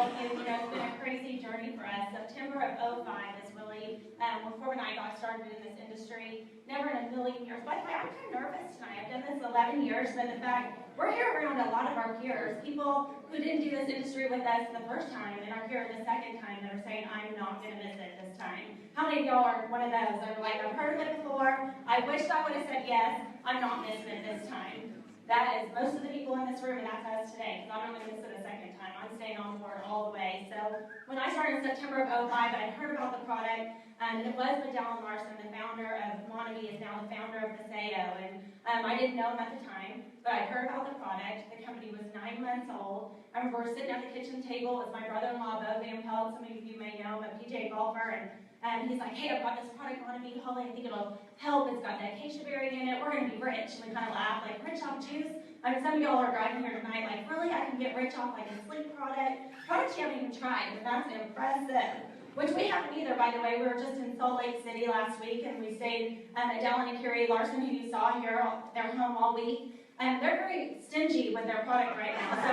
all of you, it's been a crazy journey for us. September of '05 is really when Corbin and I got started in this industry. Never in a million years. By the way, I'm kind of nervous tonight. I've done this 11 years, but the fact we're here around a lot of our peers, people who didn't do this industry with us the first time and are here the second time that are saying, I'm not going to miss it this time. How many of y'all are one of those that are like, I've heard of it before, I wished I would have said yes, I'm not missing it this time. That is most of the people in this room, and that's us today, because I'm not going to miss it a second time. I'm staying on board all the way. So when I started in September of '05, I'd heard about the product, and it was Madeline Larson, the founder of Monavie, is now the founder of Vasayo, and I didn't know him at the time, but I heard about the product. The company was 9 months old. I remember sitting at the kitchen table with my brother-in-law, Bo Van Pelt. Some of you may know him, a PJ golfer, and he's like, hey, I've got this product, Monavie, Holly, I think it'll help. It's got that acacia berry in it. We're going to be rich. And we kind of laughed, like, rich off juice? I mean, some of y'all are driving here tonight, like, really? I can get rich off, like, a sleep product? Products you haven't even tried, but that's impressive. Which we haven't either, by the way. We were just in Salt Lake City last week, and we stayed at Dallin and Carrie Larson, who you saw here. They're home all week. And they're very stingy with their product right now. So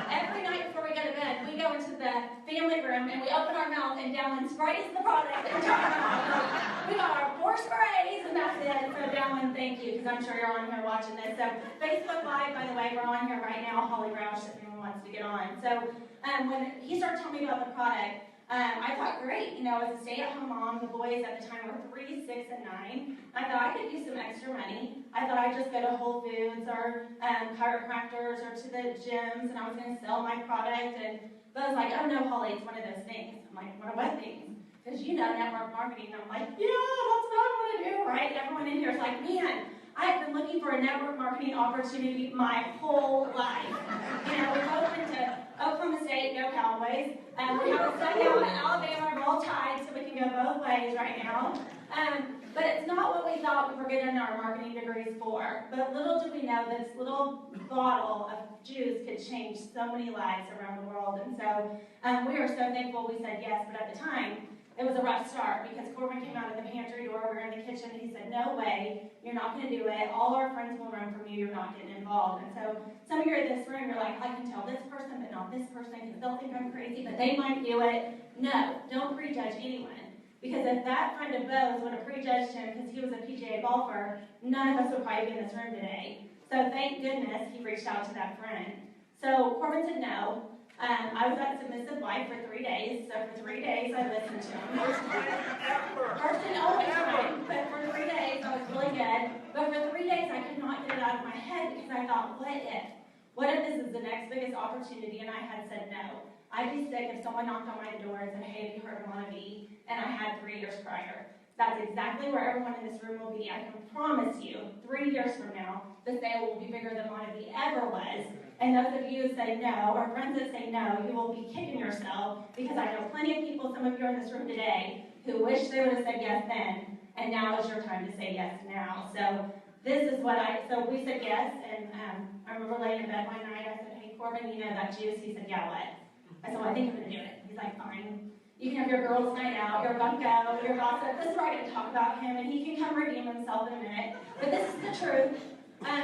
every night before we go to bed, we go into the family room and we open our mouth and Dallin sprays the product into our mouth. We got our 4 sprays and that's it. So Dallin, thank you, because I'm sure you're on here watching this. So Facebook Live, by the way, we're on here right now. Holly Roush, if anyone wants to get on. So when he started telling me about the product, I thought, great, as a stay-at-home mom, the boys at the time were 3, 6, and 9. I thought I could use some extra money. I thought I'd just go to Whole Foods or chiropractors or to the gyms, and I was going to sell my product. But I was like, oh no, Holly, it's one of those things. I'm like, what things? Because network marketing. I'm like, yeah, that's what I want to do, right? Everyone in here is like, man, I have been looking for a network marketing opportunity my whole life. We both went to Oklahoma State, go Cowboys. We have a son now at Alabama, roll tide, so we can go both ways right now. But it's not what we thought we were getting our marketing degrees for. But little do we know that this little bottle of juice could change so many lives around the world. And so we were so thankful we said yes, but at the time, it was a rough start because Corbin came out of the pantry door, we were in the kitchen, and he said, no way, you're not going to do it. All our friends will run from you, you're not getting involved. And so some of you are in this room, you're like, I can tell this person, but not this person, because they'll think I'm crazy, but they might do it. No, don't prejudge anyone. Because if that friend of Bo's would have prejudged him because he was a PGA golfer, none of us would probably be in this room today. So thank goodness he reached out to that friend. So Corbin said no. I was at Submissive Life for 3 days, so for 3 days I listened to him. First and only time, but for 3 days I was really good. But for 3 days I could not get it out of my head because I thought, what if? What if this is the next biggest opportunity? And I had said no. I'd be sick if someone knocked on my door and said, hey, have you heard of Monavie? And I had 3 years prior. That's exactly where everyone in this room will be. I can promise you, 3 years from now, the sale will be bigger than Monavie ever was. And those of you who say no, or friends that say no, you will be kicking yourself because I know plenty of people, some of you are in this room today, who wish they would have said yes then, and now is your time to say yes now. So this is so we said yes, and I remember laying in bed one night, I said, hey, Corbin, that juice? He said, yeah, what? I said, well, I think I'm going to do it. He's like, fine. You can have your girls' night out, your bunko, your gossip. This is where I'm going to talk about him, and he can come redeem himself in a minute. But this is the truth.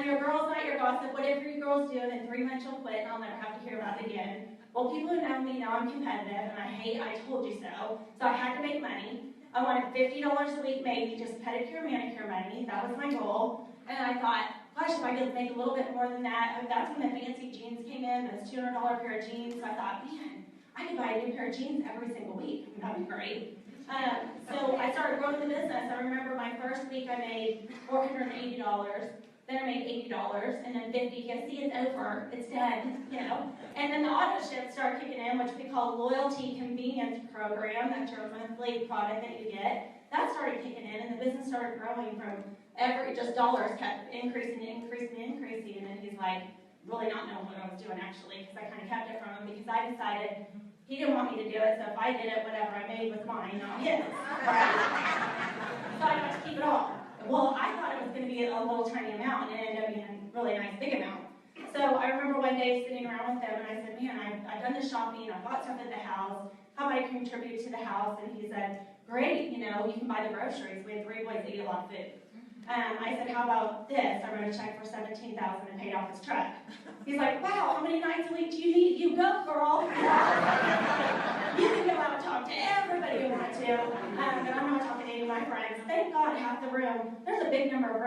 Your girls' night, your gossip, whatever you girls do, and in 3 months you'll quit, and I'll never have to hear about it again. Well, people who know me know I'm competitive, and I told you so. So I had to make money. I wanted $50 a week, maybe, just pedicure, manicure money. That was my goal. And I thought, gosh, if I could make a little bit more than that. That's when the fancy jeans came in, those $200 pair of jeans. So I thought, man, I could buy a new pair of jeans every single week. That'd be great. So I started growing the business. I remember my first week I made $480. Then I made $80, and then $50. You can see it's over. It's dead, And then the auto ship started kicking in, which we call loyalty convenience program. That's your monthly product that you get. That started kicking in, and the business started growing from just dollars kept increasing. And then he's like, really not knowing what I was doing, actually, because I kind of kept it from him because I decided he didn't want me to do it, so if I did it, whatever I made was mine, not his. So I got to keep it all. Well, I thought it was going to be a little tiny amount, and it ended up being a really nice big amount. So I remember one day sitting around with him, and I said, man, I've done the shopping, I bought stuff at the house, how about I contribute to the house? And he said, great, you can buy the groceries. We had 3 boys that eat a lot of food. I said, how about this? I wrote a check for $17,000 and paid off his truck. He's like, wow, how many nights a week do you need? You go, girl. thank God half the room, there's a big number of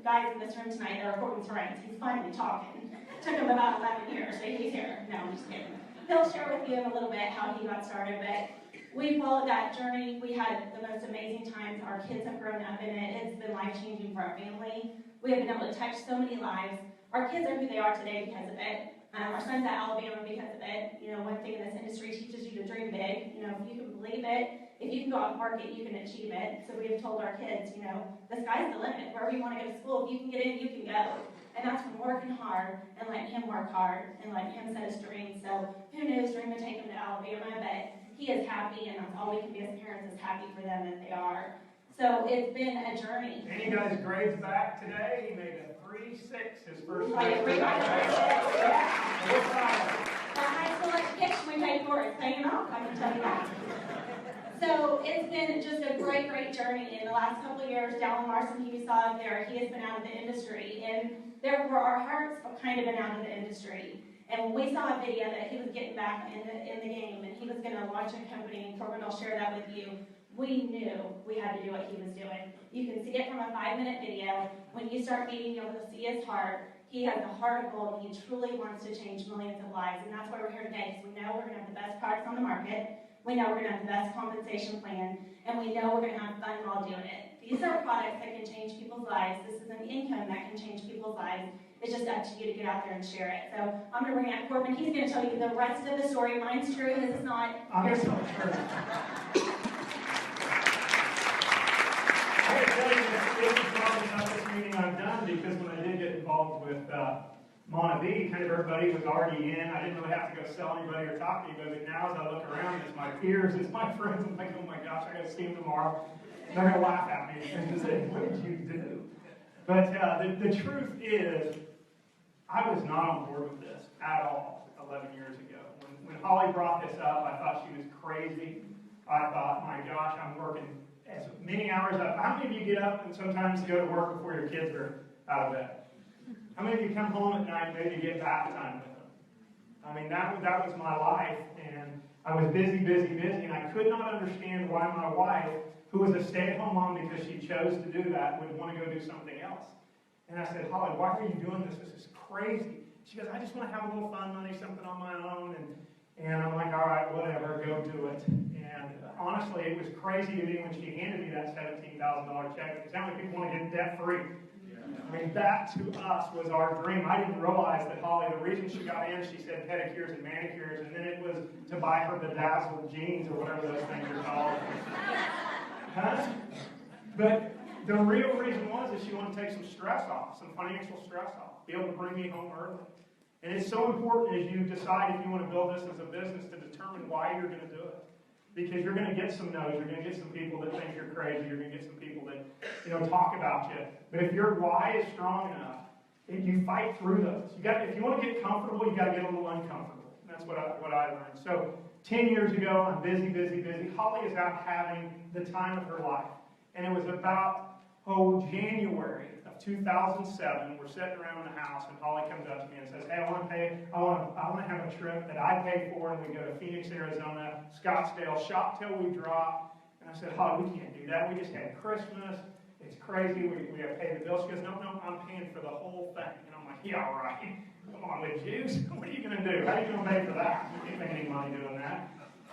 guys in this room tonight that are Corbin's friends. He's finally talking. Took him about 11 years, so he's here. No, I'm just kidding. He'll share with you in a little bit how he got started, but we followed that journey. We had the most amazing times. Our kids have grown up in it. It's been life-changing for our family. We have been able to touch so many lives. Our kids are who they are today because of it. Our son's at Alabama because of it. You know, one thing in this industry teaches you to dream big. You know, if you can believe it, if you can go out and market, you can achieve it. So we have told our kids, you know, the sky's the limit. Wherever you want to go to school, if you can get in, you can go. And that's from working hard and letting him work hard and letting him set his dreams. So who knew his dream would take him to Alabama, but he is happy, and that's all we can be as parents, is happy for them that they are. So it's been a journey. And he got his grades back today. He made a 3.6 his first Like semester. That high school education we paid for is paying off, I can tell you that. So it's been just a great, great journey. In the last couple of years, Dallin Larson, who you saw up there, he has been out of the industry, and therefore our hearts have kind of been out of the industry. And when we saw a video that he was getting back in the game and he was going to launch a company, and Corbin will share that with you, we knew we had to do what he was doing. You can see it from a 5-minute video. When you start meeting, you'll see his heart. He has the heart of gold, and he truly wants to change millions of lives. And that's why we're here today, because we know we're going to have the best products on the market. We know we're going to have the best compensation plan, and we know we're going to have fun while doing it. These are products that can change people's lives. This is an income that can change people's lives. It's just up to you to get out there and share it. So I'm going to bring out Corbin. He's going to tell you the rest of the story. Mine's true. This is not. I'm going to tell you. I tell you, this is probably not this meeting I've done, because when I did get involved with Monavie, kind of everybody was already in. I didn't really have to go sell anybody or talk to anybody. But now as I look around, it's my peers, it's my friends. I'm like, oh my gosh, I got to see them tomorrow. They're going to laugh at me and say, what did you do? But the truth is, I was not on board with this at all 11 years ago. When Holly brought this up, I thought she was crazy. I thought, my gosh, I'm working as many hours up. How many of you get up and sometimes go to work before your kids are out of bed? How many of you come home at night and maybe get bath time with them? I mean, that was my life, and I was busy, and I could not understand why my wife, who was a stay-at-home mom because she chose to do that, would want to go do something else. And I said, Holly, why are you doing this? This is crazy. She goes, I just want to have a little fun money, something on my own. And I'm like, all right, whatever, go do it. And honestly, it was crazy to me when she handed me that $17,000 check, because how many people want to get debt-free? I mean, that to us was our dream. I didn't realize that Holly, the reason she got in, she said pedicures and manicures, and then it was to buy her bedazzled jeans or whatever those things are called. Huh? But the real reason was that she wanted to take some stress off, some financial stress off, be able to bring me home early. And it's so important as you decide if you want to build this as a business to determine why you're going to do it. Because you're going to get some no's, you're going to get some people that think you're crazy, you're going to get some people that, talk about you. But if your why is strong enough, you fight through those. If you want to get comfortable, you got to get a little uncomfortable. That's what I learned. So 10 years ago, I'm busy. Holly is out having the time of her life. And it was about, January of 2007, we're sitting around in the house, and Holly comes up to me and says, hey, I want to have a trip that I pay for, and we go to Phoenix, Arizona, Scottsdale, shop till we drop. And I said, Holly, we can't do that. We just had Christmas. It's crazy. We have to pay the bills. She goes, no, I'm paying for the whole thing. And I'm like, yeah, all right. Come on, with juice. What are you going to do? How are you going to pay for that? You can't make any money doing that.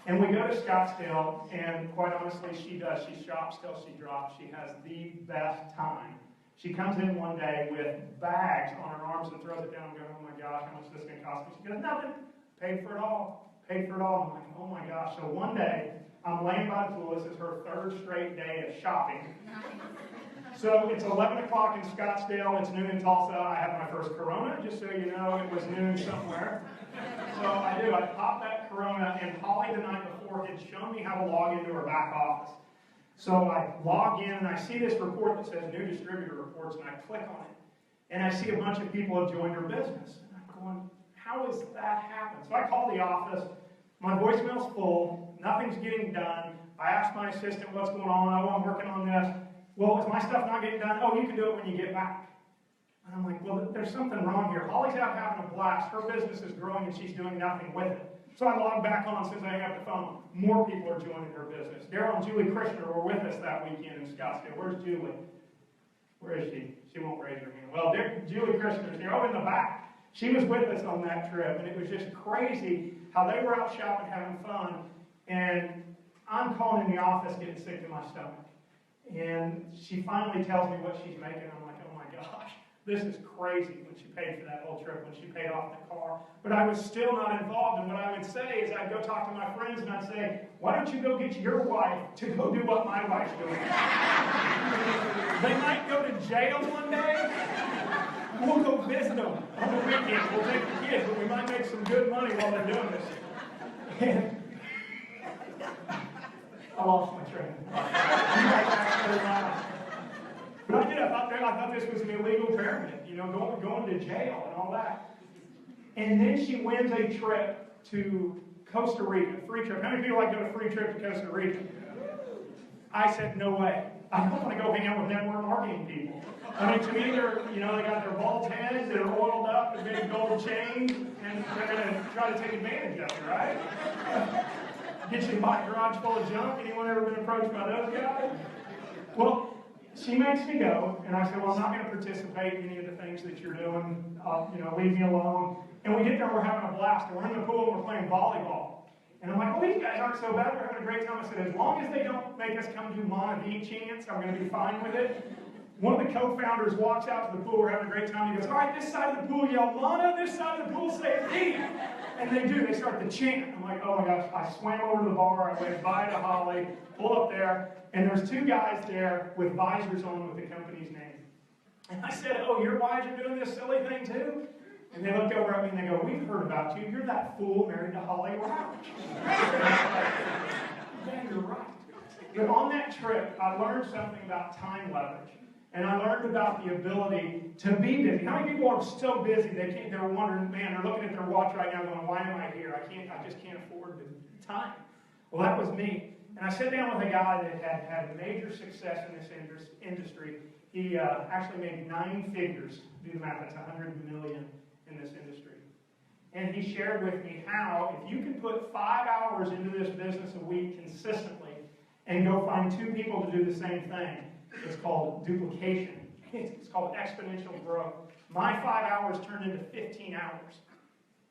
And we go to Scottsdale, and quite honestly, she does. She shops till she drops. She has the best time. She comes in one day with bags on her arms and throws it down and goes, oh my gosh, how much is this going to cost me? She goes, nothing. Paid for it all. I'm like, oh my gosh. So one day, I'm laying by the pool. This is her third straight day of shopping. So it's 11 o'clock in Scottsdale. It's noon in Tulsa. I have my first Corona, just so you know. It was noon somewhere. So I popped that Corona, and Holly the night before had shown me how to log into her back office. So I log in, and I see this report that says new distributor reports, and I click on it. And I see a bunch of people have joined her business. And I'm going, how has that happened? So I call the office. My voicemail's full. Nothing's getting done. I ask my assistant what's going on. Oh, I'm working on this. Well, is my stuff not getting done? Oh, you can do it when you get back. And I'm like, well, there's something wrong here. Holly's out having a blast. Her business is growing, and she's doing nothing with it. So I logged back on since I have the phone. More people are joining her business. Daryl and Julie Krishner were with us that weekend in Scottsdale. Where's Julie? Where is she? She won't raise her hand. Well, Julie Krishner's here. Oh, in the back. She was with us on that trip, and it was just crazy how they were out shopping, having fun, and I'm calling in the office getting sick to my stomach. And she finally tells me what she's making. I'm like, oh my gosh, this is crazy when she paid for that whole trip, when she paid off the car. But I was still not involved, and what I would say is I'd go talk to my friends and I'd say, why don't you go get your wife to go do what my wife's doing? They might go to jail one day. We'll go visit them on the weekend. We'll take the kids, but we might make some good money while they're doing this. And I lost my train of thought. But I thought this was an illegal pyramid, you know, going to jail and all that. And then she wins a trip to Costa Rica, free trip. How many people like to go to a free trip to Costa Rica? I said, no way. I don't want to go hang out with network marketing people. I mean, to me, they got their bald heads, they're oiled up, the big gold chains, and they're going to try to take advantage of you, right? Get you to buy a garage full of junk. Anyone ever been approached by those guys? Well, she makes me go, and I said, well, I'm not going to participate in any of the things that you're doing. Leave me alone. And we get there, we're having a blast. And we're in the pool, and we're playing volleyball. And I'm like, well, these guys aren't so bad. We're having a great time. I said, as long as they don't make us come do Monavie chants, I'm going to be fine with it. One of the co-founders walks out to the pool. We're having a great time. He goes, all right, this side of the pool yell Mana, this side of the pool say D. And they do. They start to chant. I'm like, oh my gosh. I swam over to the bar. I went by to Holly, pull up there, and there's two guys there with visors on with the company's name. And I said, oh, your wives are doing this silly thing too? And they looked over at me and they go, we've heard about you. You're that fool married to Holly Rouch. Yeah, you're right. But on that trip, I learned something about time leverage. And I learned about the ability to be busy. How many people are so busy they're wondering, man, they're looking at their watch right now going, why am I here? I just can't afford the time. Well, that was me. And I sat down with a guy that had major success in this industry. He actually made 9 figures. Do the math, that's $100 million in this industry. And he shared with me how if you can put 5 hours into this business a week consistently and go find 2 people to do the same thing, it's called duplication. It's called exponential growth. My 5 hours turned into 15 hours.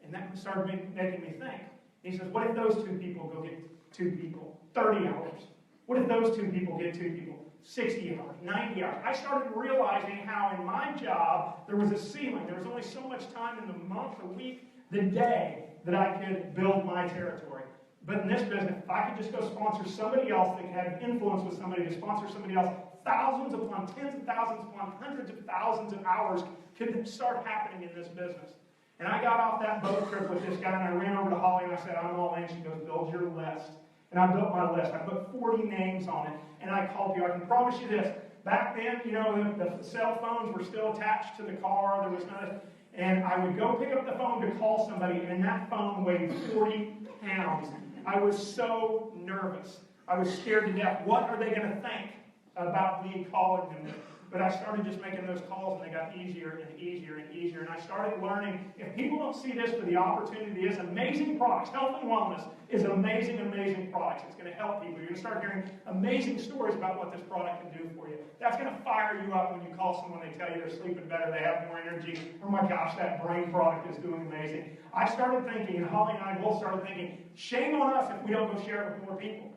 And that started making me think. He says, what if those 2 people go get 2 people? 30 hours. What if those 2 people get 2 people? 60 hours, 90 hours. I started realizing how in my job there was a ceiling. There was only so much time in the month, the week, the day that I could build my territory. But in this business, if I could just go sponsor somebody else that had influence with somebody to sponsor somebody else, thousands upon tens of thousands upon hundreds of thousands of hours could start happening in this business. And I got off that boat trip with this guy, and I ran over to Holly, and I said, I'm all in. She goes, build your list. And I built my list. I put 40 names on it, and I called you. I can promise you this. Back then, the cell phones were still attached to the car. There was none. And I would go pick up the phone to call somebody, and that phone weighed 40 pounds. I was so nervous. I was scared to death. What are they going to think about me calling them? But I started just making those calls, and they got easier and easier and easier. And I started learning, if people don't see this for the opportunity, it's amazing products. Health and wellness is amazing, amazing products. It's going to help people. You're going to start hearing amazing stories about what this product can do for you. That's going to fire you up when you call someone, they tell you they're sleeping better, they have more energy. Oh my gosh, that brain product is doing amazing. I started thinking, and Holly and I both started thinking, shame on us if we don't go share it with more people.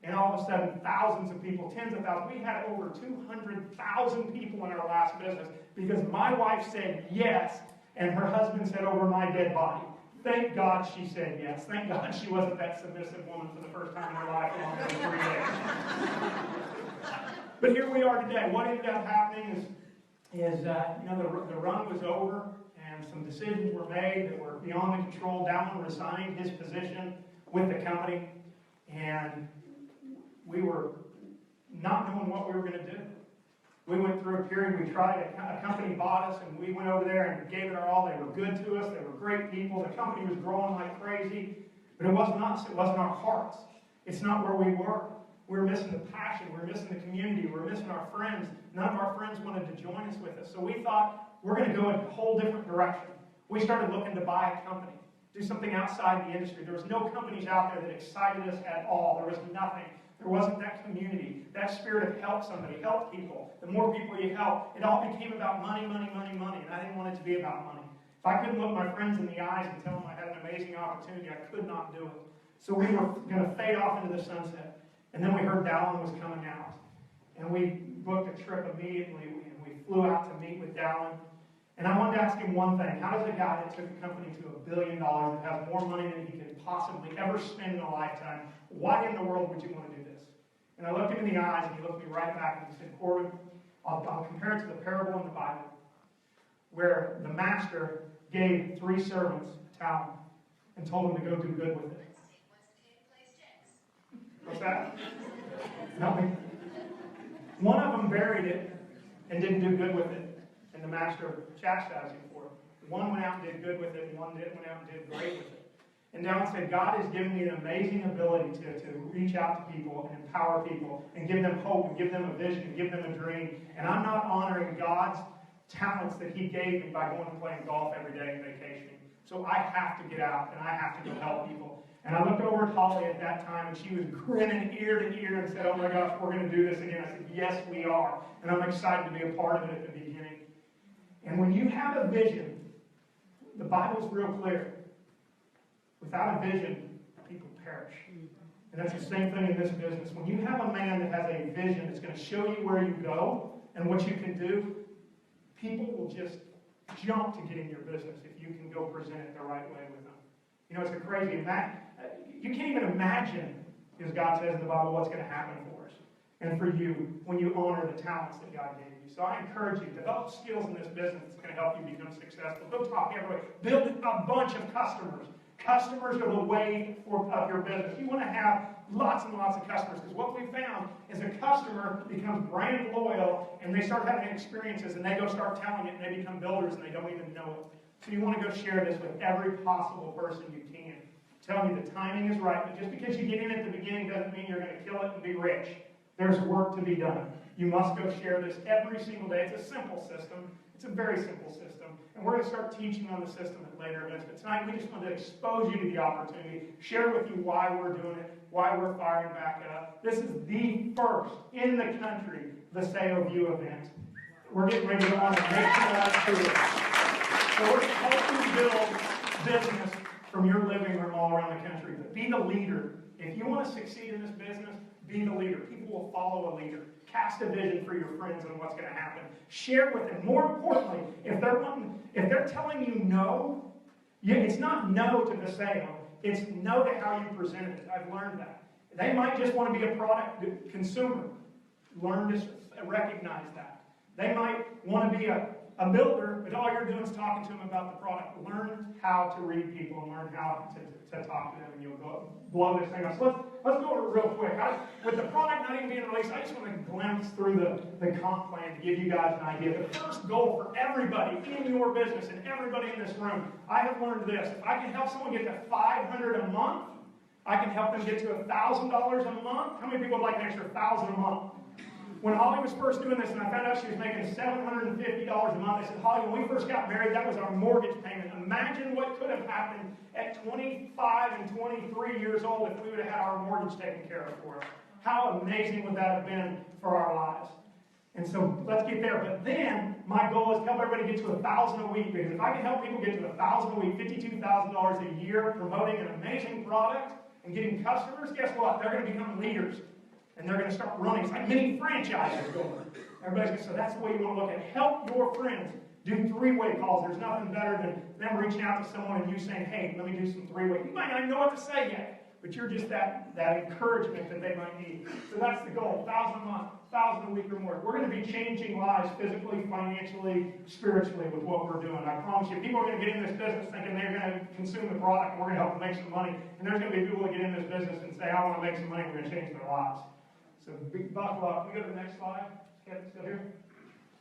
And all of a sudden, thousands of people, tens of thousands. We had over 200,000 people in our last business because my wife said yes, and her husband said over my dead body. Thank God she said yes. Thank God she wasn't that submissive woman for the first time in her life along with 3 days. But here we are today. What ended up happening is the run was over, and some decisions were made that were beyond the control. Dallin resigned his position with the company, and we were not knowing what we were going to do. We went through a period, we tried, a company bought us, and we went over there and gave it our all. They were good to us, they were great people, the company was growing like crazy, but it wasn't us, it wasn't our hearts. It's not where we were. We were missing the passion, we were missing the community, we were missing our friends. None of our friends wanted to join us with us. So we thought, we're going to go in a whole different direction. We started looking to buy a company. do something outside the industry. There was no companies out there that excited us at all. There was nothing. There wasn't that community, that spirit of help somebody, help people. The more people you help, it all became about money, money, money, money, and I didn't want it to be about money. If I couldn't look my friends in the eyes and tell them I had an amazing opportunity, I could not do it. So we were going to fade off into the sunset. And then we heard Dallin was coming out. And we booked a trip immediately, and we flew out to meet with Dallin. And I wanted to ask him one thing. How does a guy that took a company to $1 billion that has more money than he could possibly ever spend in a lifetime, why in the world would you want to do this? And I looked him in the eyes, and he looked me right back, and he said, Corbin, I'll compare it to the parable in the Bible, where the master gave 3 servants a talent and told them to go do good with it. What's that? Nothing. One of them buried it and didn't do good with it, and the master chastised him for it. One went out and did good with it, and one went out and did great with it. And Dallin said, God has given me an amazing ability to reach out to people and empower people and give them hope and give them a vision and give them a dream. And I'm not honoring God's talents that he gave me by going and playing golf every day and vacationing. So I have to get out and I have to go help people. And I looked over at Holly at that time, and she was grinning ear to ear and said, oh my gosh, we're going to do this again. I said, yes, we are. And I'm excited to be a part of it at the beginning. And when you have a vision, the Bible's real clear. Without a vision, people perish. And that's the same thing in this business. When you have a man that has a vision that's going to show you where you go and what you can do, people will just jump to get in your business if you can go present it the right way with them. You know, it's a crazy, you can't even imagine, as God says in the Bible, what's going to happen for us and for you when you honor the talents that God gave you. So I encourage you, develop skills in this business that's going to help you become successful. Go talk everywhere. Build a bunch of customers. Customers are the way of your business. You want to have lots and lots of customers, because what we found is a customer becomes brand loyal and they start having experiences and they go start telling it and they become builders and they don't even know it. So you want to go share this with every possible person you can. I'm telling you, the timing is right, but just because you get in at the beginning doesn't mean you're going to kill it and be rich. There's work to be done. You must go share this every single day. It's a simple system. It's a very simple system. And we're going to start teaching on the system at later events. But tonight, we just want to expose you to the opportunity, share with you why we're doing it, why we're firing back up. This is the first in the country Vasayo View event. We're getting ready to go on a nationwide tour. So we're going to help you build business from your living room all around the country. But be the leader. If you want to succeed in this business, be the leader. People will follow a leader. Cast a vision for your friends on what's going to happen. Share with them. More importantly, if they're telling you no, it's not no to Vasayo. It's no to how you present it. I've learned that. They might just want to be a product consumer. Learn to recognize that. They might want to be a builder, but all you're doing is talking to them about the product. Learn how to read people and learn how to talk to them, and you'll blow this thing up. So let's go over it real quick. With the product not even being released, I just want to glimpse through the comp plan to give you guys an idea. The first goal for everybody in your business and everybody in this room, I have learned this. If I can help someone get to $500 a month, I can help them get to $1,000 a month. How many people would like an extra $1,000 a month? When Holly was first doing this, and I found out she was making $750 a month, I said, Holly, when we first got married, that was our mortgage payment. Imagine what could have happened at 25 and 23 years old if we would have had our mortgage taken care of for us. How amazing would that have been for our lives? And so let's get there. But then my goal is to help everybody get to $1,000 a week, because if I can help people get to $1,000 a week, $52,000 a year, promoting an amazing product and getting customers, guess what? They're going to become leaders. And they're going to start running. It's like mini franchises going. Everybody's going to say, that's the way you want to look at it. Help your friends do three-way calls. There's nothing better than them reaching out to someone and you saying, hey, let me do some three-way. You might not know what to say yet, but you're just that encouragement that they might need. So that's the goal, 1,000 a month, 1,000 a week or more. We're going to be changing lives physically, financially, spiritually with what we're doing. I promise you, people are going to get in this business thinking they're going to consume the product and we're going to help them make some money. And there's going to be people that get in this business and say, I want to make some money, we're going to change their lives. So buckle up. Can we go to the next slide? Kevin's still here?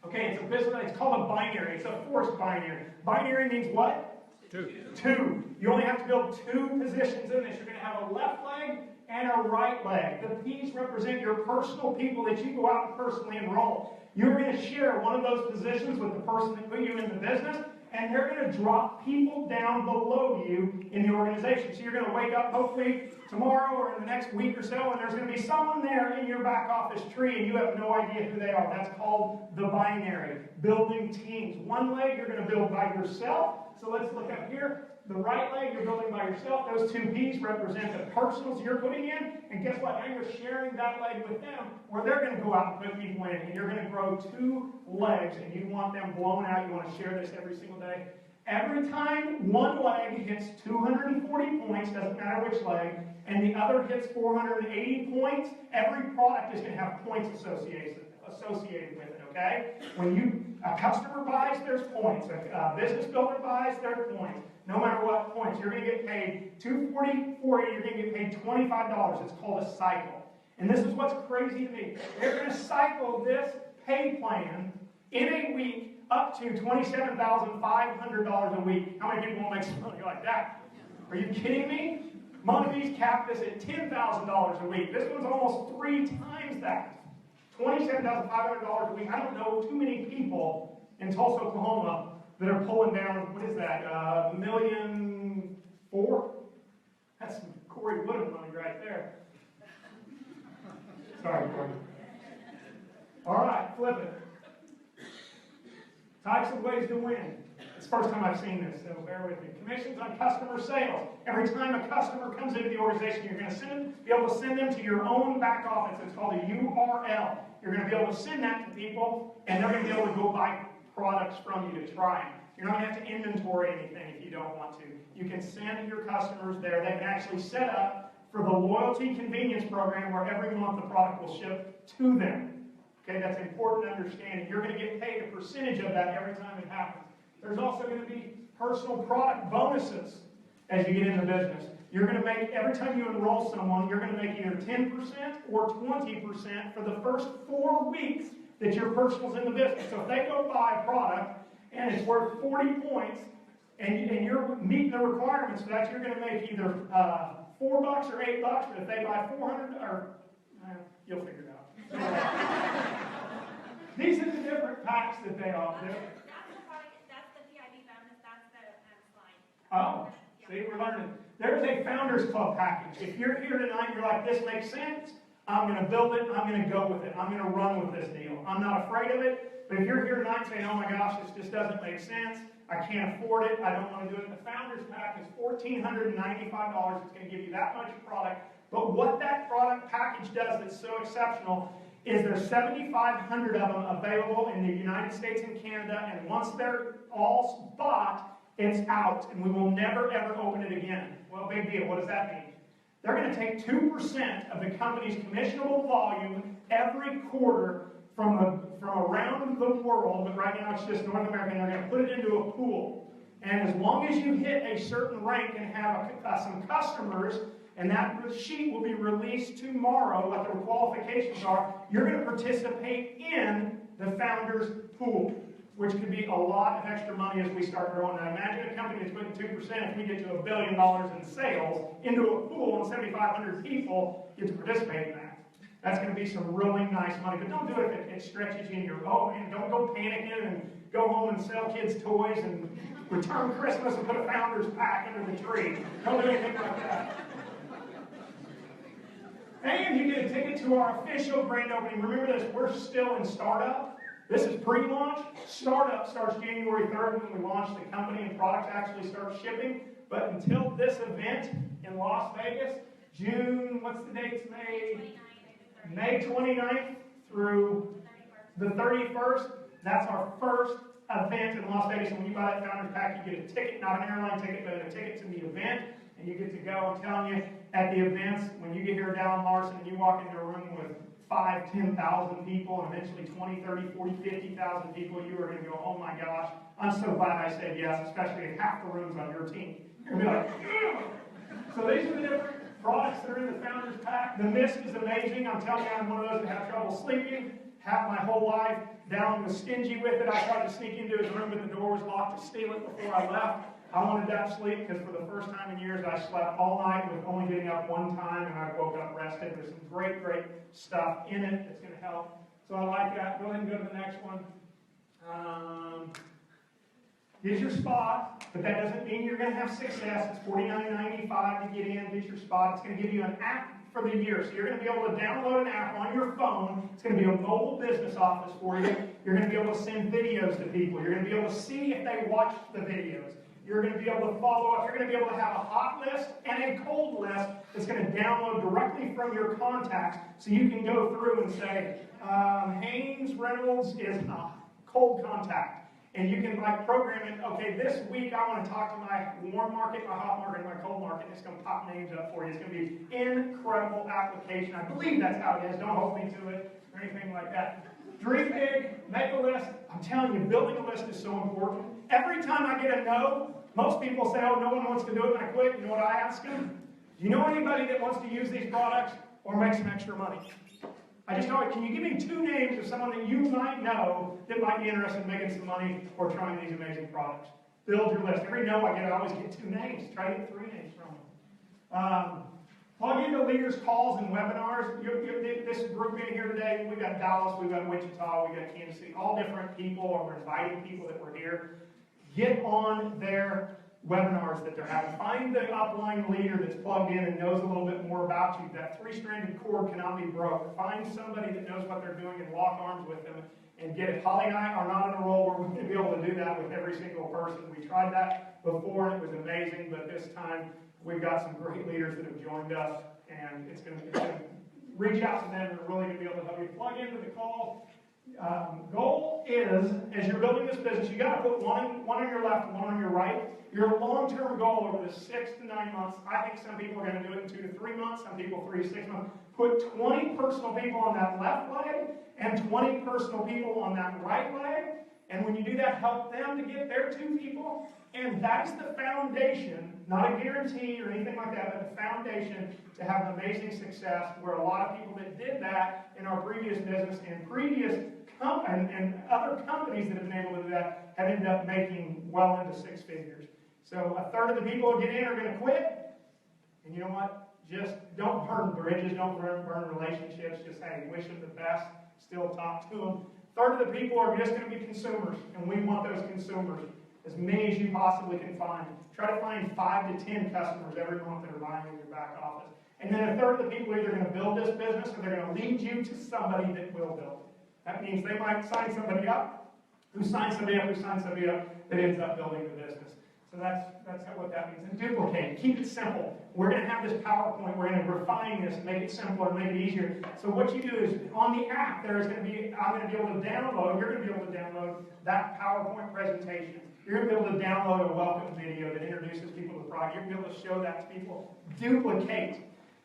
Okay, it's a business. It's called a binary. It's a forced binary. Binary means what? Two. You only have to build 2 positions in this. You're going to have a left leg and a right leg. The P's represent your personal people that you go out and personally enroll. You're going to share one of those positions with the person that put you in the business, and they're going to drop people down below you in the organization. So you're going to wake up hopefully tomorrow or in the next week or so, and there's going to be someone there in your back office tree, and you have no idea who they are. That's called the binary, building teams. One leg you're going to build by yourself. So let's look up here. The right leg you're building by yourself. Those two P's represent the personals you're putting in. And guess what? Now you're sharing that leg with them, where they're going to go out and put people in. And you're going to grow two legs, and you want them blown out. You want to share this every single day. Every time one leg hits 240 points, doesn't matter which leg, and the other hits 480 points, every product is going to have points associated with it, okay? When a customer buys, there's points. A business builder buys, there's points. No matter what points, you're going to get paid $240, $480, you're going to get paid $25. It's called a cycle. And this is what's crazy to me. They're going to cycle this pay plan in a week up to $27,500 a week. How many people want to make some money like that? Are you kidding me? Monavie's capped this at $10,000 a week. This one's almost 3 times that. $27,500 a week. I don't know too many people in Tulsa, Oklahoma that are pulling down, what is that, $1.4 million? That's some Corey Woodham money right there. Sorry, Corey. All right, flip it. Types of ways to win. It's the first time I've seen this, so bear with me. Commissions on customer sales. Every time a customer comes into the organization, you're going to be able to send them to your own back office. It's called a URL. You're going to be able to send that to people, and they're going to be able to go buy products from you to try them. You're not going to have to inventory anything if you don't want to. You can send your customers there. They can actually set up for the loyalty convenience program where every month the product will ship to them. Okay, that's important to understand. You're going to get paid a percentage of that every time it happens. There's also going to be personal product bonuses as you get into business. You're going to make, every time you enroll someone, you're going to make either 10% or 20% for the first 4 weeks that your personal's in the business. So if they go buy a product and it's worth 40 points and you're meeting the requirements for that, you're going to make either $4 or $8, but if they buy 400, or you'll figure it out. These are the different packs that they offer. That's the PIB bonus, that's the slide. Oh, see, we're learning. There's a Founders Club package. If you're here tonight and you're like, this makes sense, I'm going to build it, I'm going to go with it, I'm going to run with this deal. I'm not afraid of it, but if you're here tonight saying, oh my gosh, this just doesn't make sense, I can't afford it, I don't want to do it, the Founders Pack is $1,495. It's going to give you that much product. But what that product package does that's so exceptional is there's 7,500 of them available in the United States and Canada, and once they're all bought, it's out, and we will never, ever open it again. Well, big deal. What does that mean? They're going to take 2% of the company's commissionable volume every quarter from around the world, but right now it's just North America, and they're going to put it into a pool. And as long as you hit a certain rank and have some customers, and that sheet will be released tomorrow, what the qualifications are, you're going to participate in the Founders Pool, which could be a lot of extra money as we start growing. Now imagine a company that's putting 2%, if we get to $1 billion in sales, into a pool and 7,500 people get to participate in that. That's going to be some really nice money. But don't do it if it stretches you in your, oh man, don't go panicking and go home and sell kids toys and return Christmas and put a Founders Pack under the tree. Don't do anything like that. And you get a ticket to our official grand opening. Remember this, we're still in startup. This is pre-launch. Startup starts January 3rd when we launch the company and products actually start shipping. But until this event in Las Vegas, June, what's the dates? May 29th through the 31st. That's our first event in Las Vegas. And when you buy that Founders Pack, you get a ticket, not an airline ticket, but a ticket to the event. And you get to go. I'm telling you, at the events, when you get here down Larson and you walk into a room with 5,000, 10,000 people, and eventually 20, 30, 40, 50,000 people, you are going to go, oh my gosh, I'm so glad I said yes, especially if half the room's on your team. You're going to be like, ugh. So these are the different products that are in the Founders Pack. The mist is amazing. I'm telling you, I'm one of those that have trouble sleeping. Have my whole life. Down was stingy with it. I tried to sneak into his room, but the door was locked to steal it before I left. I wanted that sleep because for the first time in years, I slept all night with only getting up one time, and I woke up rested. There's some great, great stuff in it that's going to help. So I like that. Go ahead and go to the next one. Get your spot, but that doesn't mean you're going to have success. It's $49.95 to get in, get your spot. It's going to give you an app for the year. So you're going to be able to download an app on your phone. It's going to be a mobile business office for you. You're going to be able to send videos to people. You're going to be able to see if they watched the videos. You're going to be able to follow up. You're going to be able to have a hot list and a cold list that's going to download directly from your contacts. So you can go through and say, Haynes Reynolds is a cold contact. And you can program it, okay, this week I want to talk to my warm market, my hot market, my cold market. It's going to pop names up for you. It's going to be an incredible application. I believe that's how it is. Don't hold me to it or anything like that. Dream big, make a list. I'm telling you, building a list is so important. Every time I get a no, most people say, oh, no one wants to do it and I quit. You know what I ask them? Do you know anybody that wants to use these products or make some extra money? I just know it. Can you give me 2 names of someone that you might know that might be interested in making some money or trying these amazing products? Build your list. Every no I get, I always get 2 names. Try to get 3 names from them. Plug into leaders' calls and webinars. This group in here today, we've got Dallas, we've got Wichita, we've got Kansas City, all different people, or we're inviting people that were here. Get on their webinars that they're having. Find the upline leader that's plugged in and knows a little bit more about you. That 3-stranded cord cannot be broke. Find somebody that knows what they're doing and lock arms with them and get it. Holly and I are not in a role where we're going to be able to do that with every single person. We tried that before and it was amazing, but this time we've got some great leaders that have joined us, and it's going to reach out to them and we're really going to be able to help you plug into the call. Goal is, as you're building this business, you got to put one on your left and one on your right. Your long-term goal over the 6 to 9 months, I think some people are going to do it in 2 to 3 months, some people 3 to 6 months. Put 20 personal people on that left leg and 20 personal people on that right leg. And when you do that, help them to get their 2 people. And that's the foundation, not a guarantee or anything like that, but the foundation to have amazing success, where a lot of people that did that in our previous business and and other companies that have been able to do that have ended up making well into 6 figures. So 1/3 of the people who get in are going to quit. And you know what? Just don't burn bridges, don't burn relationships. Just, hey, wish them the best, still talk to them. 1/3 of the people are just going to be consumers, and we want those consumers, as many as you possibly can find. Try to find 5 to 10 customers every month that are buying in your back office. And then 1/3 of the people are either going to build this business or they're going to lead you to somebody that will build it. That means they might sign somebody up, who signs somebody up, that ends up building the business. So that's what that means. And duplicate. Keep it simple. We're going to have this PowerPoint. We're going to refine this, make it simpler, make it easier. So what you do is, on the app, I'm going to be able to download, you're going to be able to download that PowerPoint presentation. You're going to be able to download a welcome video that introduces people to the product. You're going to be able to show that to people. Duplicate.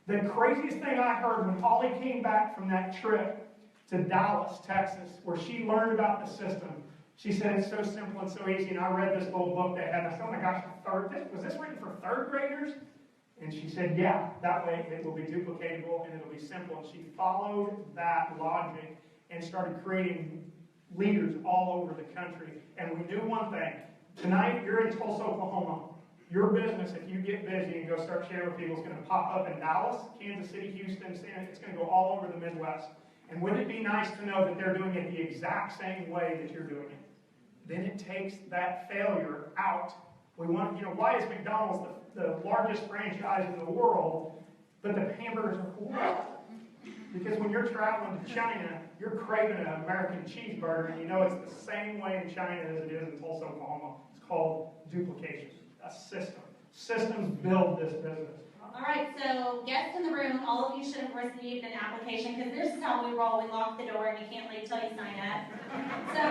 The craziest thing I heard when Holly came back from that trip to Dallas, Texas, where she learned about the system, she said it's so simple and so easy. And I read this little book they had. I said, oh my gosh, was this written for 3rd graders? And she said, yeah, that way it will be duplicatable and it'll be simple. And she followed that logic and started creating leaders all over the country. And we knew one thing. Tonight, you're in Tulsa, Oklahoma. Your business, if you get busy and go start sharing with people, is going to pop up in Dallas, Kansas City, Houston, it's going to go all over the Midwest. And wouldn't it be nice to know that they're doing it the exact same way that you're doing it? Then it takes that failure out. We want, why is McDonald's the largest franchise in the world, but the hamburgers are horrible? Because when you're traveling to China, you're craving an American cheeseburger, and you know it's the same way in China as it is in Tulsa, Oklahoma. It's called duplication, a system. Systems build this business. All right, so guests in the room, all of you should have received an application, because this is how we roll. We lock the door and you can't leave till you sign up. So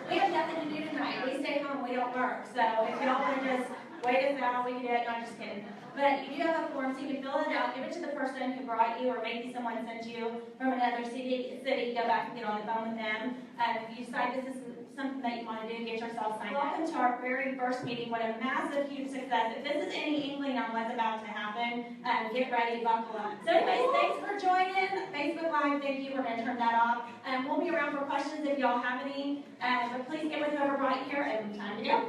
we have nothing to do tonight. We stay home, we don't work. So if y'all want to just wait us out, we can do it. No, I'm just kidding. But you do have a form, so you can fill it out, give it to the person who brought you, or maybe someone sent you from another city, go back and get on the phone with them. If you decide this is something that you want to do, get yourself signed up. Welcome to our very first meeting. What a massive, huge success. If this is any inkling on what's about to happen, get ready, buckle up. So anyways, thanks for joining. Facebook Live, thank you. We're going to turn that off. We'll be around for questions if y'all have any. But please get with whoever brought you here, and time to go.